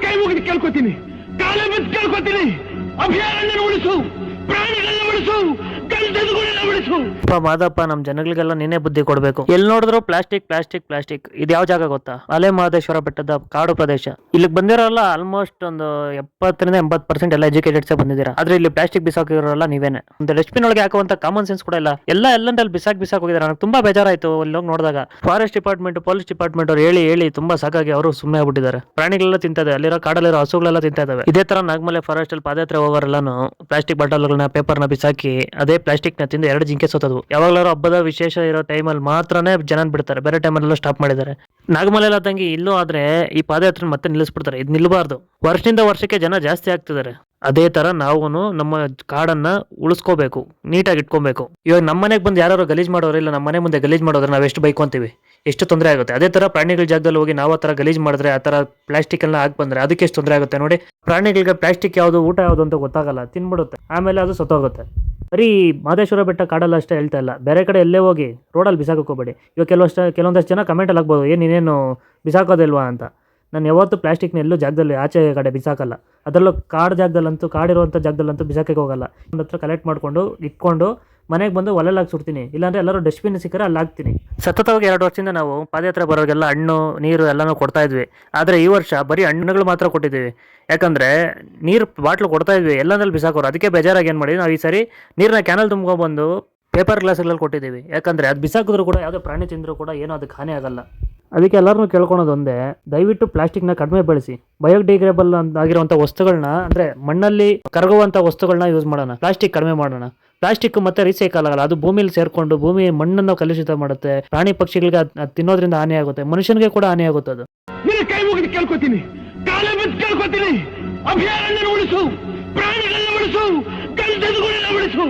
ಕೈ ಮುಗಿದು ಕೇಳ್ಕೊತೀನಿ, ಕಾಲ ಬಿದ್ದು ಕೇಳ್ಕೊತೀನಿ, ಅಭಯಾರಣ್ಯ ಉಳಿಸು, ಪ್ರಾಣಿಗಳನ್ನ ಉಳಿಸು, ಗಂಧದಗುಳನ್ನ ಉಳಿಸು. ಮಾದಪ್ಪ, ನಮ್ ಜನಗಳಿಗೆಲ್ಲ ನೀನೇ ಬುದ್ಧಿ ಕೊಡ್ಬೇಕು. ಎಲ್ಲಿ ನೋಡಿದ್ರು ಪ್ಲಾಸ್ಟಿಕ್ ಪ್ಲಾಸ್ಟಿಕ್ ಪ್ಲಾಸ್ಟಿಕ್. ಇದು ಯಾವ ಜಾಗ ಗೊತ್ತಾ? ಮಲೆ ಮಹದೇಶ್ವರ ಬೆಟ್ಟದ ಕಾಡು ಪ್ರದೇಶ. ಇಲ್ಲಿಗೆ ಬಂದಿರೋಲ್ಲ ಆಲ್ಮೋಸ್ಟ್ ಒಂದು 70-80% ಎಲ್ಲ ಎಜುಕೇಟೆಡ್ಸ್ ಬಂದಿದ್ದೀರಾ. ಆದ್ರೆ ಇಲ್ಲಿ ಪ್ಲಾಸ್ಟಿಕ್ ಬಿಸಾಕಿರೋಲ್ಲ ನೀವೇನೆ. ಒಂದು ಡಸ್ಟ್ಬಿನ್ ಒಳಗೆ ಹಾಕುವಂತ ಕಾಮನ್ ಸೆನ್ಸ್ ಕೂಡ ಇಲ್ಲ. ಎಲ್ಲಂದಲ್ಲಿ ಬಿಸಾಕ್ ಹೋಗಿದ್ದಾರೆ. ನನಗೆ ತುಂಬಾ ಬೇಜಾರಾಯ್ತು ಅಲ್ಲಿ ಹೋಗಿ ನೋಡಿದಾಗ. ಫಾರೆಸ್ಟ್ ಡಿಪಾರ್ಟ್ಮೆಂಟ್, ಪೊಲೀಸ್ ಡಿಪಾರ್ಟ್ಮೆಂಟ್ ಅವ್ರು ಹೇಳಿ ತುಂಬಾ ಸಾಕಾಗಿ ಅವರು ಸುಮ್ಮನೆ ಆಗ್ಬಿಟ್ಟಿದ್ದಾರೆ. ಪ್ರಾಣಿಗಳೆಲ್ಲ ತಿಂತದೆ, ಅಲ್ಲಿರೋ ಕಾಡಲ್ಲಿರೋ ಹಸುಗಳೆಲ್ಲ ತಿಂತಾ ಇದಾವೆ. ಇದೇ ತರ ನಾಗಮಲೆ ಫಾರೆಸ್ಟ್ ಅಲ್ಲಿ ಪಾದಯಾತ್ರೆ ಹೋಗೋರೆಲ್ಲಾನು ಪ್ಲಾಸ್ಟಿಕ್ ಬಾಟಲ್ಗಳನ್ನ, ಪೇಪರ್ನ ಬಿಸಾಕಿ ಅದೇ ಪ್ಲಾಸ್ಟಿಕ್ ನ ತಿಂದು 2 ಜಿಂಕೆ ಸೋತದು. ಯಾವಾಗ್ಲಾರು ಹಬ್ಬದ ವಿಶೇಷ ಇರೋ ಟೈಮಲ್ಲಿ ಮಾತ್ರನೇ ಜನ ಬಿಡ್ತಾರೆ, ಬೇರೆ ಟೈಮಲ್ಲೆಲ್ಲ ಸ್ಟಾಪ್ ಮಾಡಿದ್ದಾರೆ. ನಾಗಮಲೆಲ್ಲ ತಂಗಿ ಇಲ್ಲೂ ಆದ್ರೆ ಈ ಪಾದಯಾತ್ರೆ ಮತ್ತೆ ನಿಲ್ಲಿಸ್ಬಿಡ್ತಾರೆ. ಇದು ನಿಲ್ಬಾರ್ದು. ವರ್ಷದಿಂದ ವರ್ಷಕ್ಕೆ ಜನ ಜಾಸ್ತಿ ಆಗ್ತಿದ್ದಾರೆ. ಅದೇ ತರ ನಾವು ನಮ್ಮ ಕಾಡನ್ನ ಉಳಿಸ್ಕೋಬೇಕು, ನೀಟಾಗಿ ಇಟ್ಕೊಬೇಕು. ಇವಾಗ ನಮ್ಮ ಮನೆಗೆ ಬಂದು ಯಾರು ಗಲೀಜ್ ಮಾಡೋರು ಇಲ್ಲ, ನಮ್ಮ ಮನೆ ಮುಂದೆ ಗಲೀಜ್ ಮಾಡೋದ್ರೆ ನಾವು ಎಷ್ಟು ಬೈಕೊಂತೀವಿ, ಎಷ್ಟು ತೊಂದರೆ ಆಗುತ್ತೆ. ಅದೇ ತರ ಪ್ರಾಣಿಗಳ ಜಾಗದಲ್ಲಿ ಹೋಗಿ ನಾವು ಆ ತರ ಗಲೀಜ್ ಮಾಡಿದ್ರೆ, ಆ ತರ ಪ್ಲಾಸ್ಟಿಕ್ ಎಲ್ಲ ಹಾಕಿ ಬಂದ್ರೆ ಅದಕ್ಕೆ ಎಷ್ಟು ತೊಂದರೆ ಆಗುತ್ತೆ ನೋಡಿ. ಪ್ರಾಣಿಗಳಿಗೆ ಪ್ಲಾಸ್ಟಿಕ್ ಯಾವುದು, ಊಟ ಯಾವುದು ಅಂತ ಗೊತ್ತಾಗಲ್ಲ, ತಿನ್ಬಿಡುತ್ತೆ, ಆಮೇಲೆ ಅದು ಸತ್ತೋಗುತ್ತೆ. ಬರೀ ಮಹದೇಶ್ವರ ಬೆಟ್ಟ ಕಾಡಲ್ಲ ಅಷ್ಟೇ ಹೇಳ್ತಾ ಇಲ್ಲ, ಬೇರೆ ಕಡೆ ಎಲ್ಲೇ ಹೋಗಿ ರೋಡಲ್ಲಿ ಬಿಸಾಕೋಬೇಡಿ. ಇವಾಗ ಕೆಲವೊಂದಷ್ಟು ಜನ ಕಮೆಂಟಲ್ಲಿ ಆಗ್ಬೋದು, ನೀನೇನು ಬಿಸಾಕೋದಿಲ್ವಾ ಅಂತ. ನಾನು ಯಾವತ್ತೂ ಪ್ಲಾಸ್ಟಿಕ್ನ ಎಲ್ಲೂ ಜಾಗದಲ್ಲಿ ಆಚೆ ಕಡೆ ಬಿಸಾಕಲ್ಲ. ಅದರಲ್ಲೂ ಕಾಡು ಜಾಗದಲ್ಲಂತೂ, ಕಾಡಿರುವಂಥ ಜಾಗದಲ್ಲಂತೂ ಬಿಸಾಕಕ್ಕೆ ಹೋಗಲ್ಲ. ಒಂದು ಹತ್ರ ಕಲೆಕ್ಟ್ ಮಾಡಿಕೊಂಡು ಇಟ್ಕೊಂಡು ಮನೆಗೆ ಬಂದು ಒಲೆಲಾಗಿ ಸುಡ್ತೀನಿ. ಇಲ್ಲಾಂದರೆ ಎಲ್ಲರೂ ಡಸ್ಟ್ಬಿನ್ ಸಿಕ್ಕರೆ ಅಲ್ಲಿ ಹಾಕ್ತೀನಿ. ಸತತವಾಗಿ 2 ವರ್ಷದಿಂದ ನಾವು ಪಾದಯಾತ್ರೆ ಬರೋರಿಗೆಲ್ಲ ಹಣ್ಣು, ನೀರು ಎಲ್ಲನೂ ಕೊಡ್ತಾ ಇದ್ವಿ. ಆದರೆ ಈ ವರ್ಷ ಬರೀ ಹಣ್ಣುಗಳು ಮಾತ್ರ ಕೊಟ್ಟಿದ್ದೀವಿ. ಯಾಕಂದರೆ ನೀರು ಬಾಟ್ಲು ಕೊಡ್ತಾ ಇದ್ವಿ, ಎಲ್ಲಂದ್ರಲ್ಲಿ ಬಿಸಾಕೋರು. ಅದಕ್ಕೆ ಬೇಜಾರಾಗಿ ಏನು ಮಾಡಿ ನಾವು ಈ ಸರಿ ನೀರನ್ನ ಕ್ಯಾನಲ್ ತುಂಬ್ಕೊಬಂದು ಪೇಪರ್ ಗ್ಲಾಸ್ಗಳಲ್ಲಿ ಕೊಟ್ಟಿದ್ದೀವಿ. ಯಾಕಂದರೆ ಅದು ಬಿಸಾಕಿದ್ರು ಕೂಡ, ಯಾವುದೇ ಪ್ರಾಣಿ ತಿಂದರೂ ಕೂಡ ಏನೂ ಅದಕ್ಕೆ ಹಾನಿ ಆಗಲ್ಲ. ಅದಕ್ಕೆ ಎಲ್ಲರೂ ಕೇಳ್ಕೊಳೋದು ಒಂದೇ, ದಯವಿಟ್ಟು ಪ್ಲಾಸ್ಟಿಕ್ನ ಕಡಿಮೆ ಬಳಸಿ. ಬಯೋಡಿಗ್ರೇಡಬಲ್ ಆಗಿರುವಂಥ ವಸ್ತುಗಳನ್ನ, ಅಂದರೆ ಮಣ್ಣಲ್ಲಿ ಕರಗುವಂಥ ವಸ್ತುಗಳನ್ನ ಯೂಸ್ ಮಾಡೋಣ. ಪ್ಲಾಸ್ಟಿಕ್ ಕಡಿಮೆ ಮಾಡೋಣ. ಪ್ಲಾಸ್ಟಿಕ್ ಮತ್ತೆ ರೀಸೈಕಲ್ ಆಗಲ್ಲ, ಅದು ಭೂಮಿಲಿ ಸೇರ್ಕೊಂಡು ಭೂಮಿ ಮಣ್ಣನ್ನು ಕಲುಷಿತ ಮಾಡುತ್ತೆ. ಪ್ರಾಣಿ ಪಕ್ಷಿಗಳಿಗೆ ಅದು ತಿನ್ನೋದ್ರಿಂದ ಹಾನಿ ಆಗುತ್ತೆ, ಮನುಷ್ಯನಿಗೆ ಕೂಡ ಹಾನಿ ಆಗುತ್ತೆ. ಅದು ಕೈ ಮುಗಿದು ಕೇಳ್ಕೊತೀನಿ, ಕಾಲ ಬಿದ್ದು ಕೇಳ್ಕೊತೀನಿ, ಅಭಯಾರಣ್ಯ ಉಳಿಸು, ಪ್ರಾಣಿಗಳನ್ನ ಉಳಿಸು, ಗಂಧದಗುಳನ್ನ ಉಳಿಸು.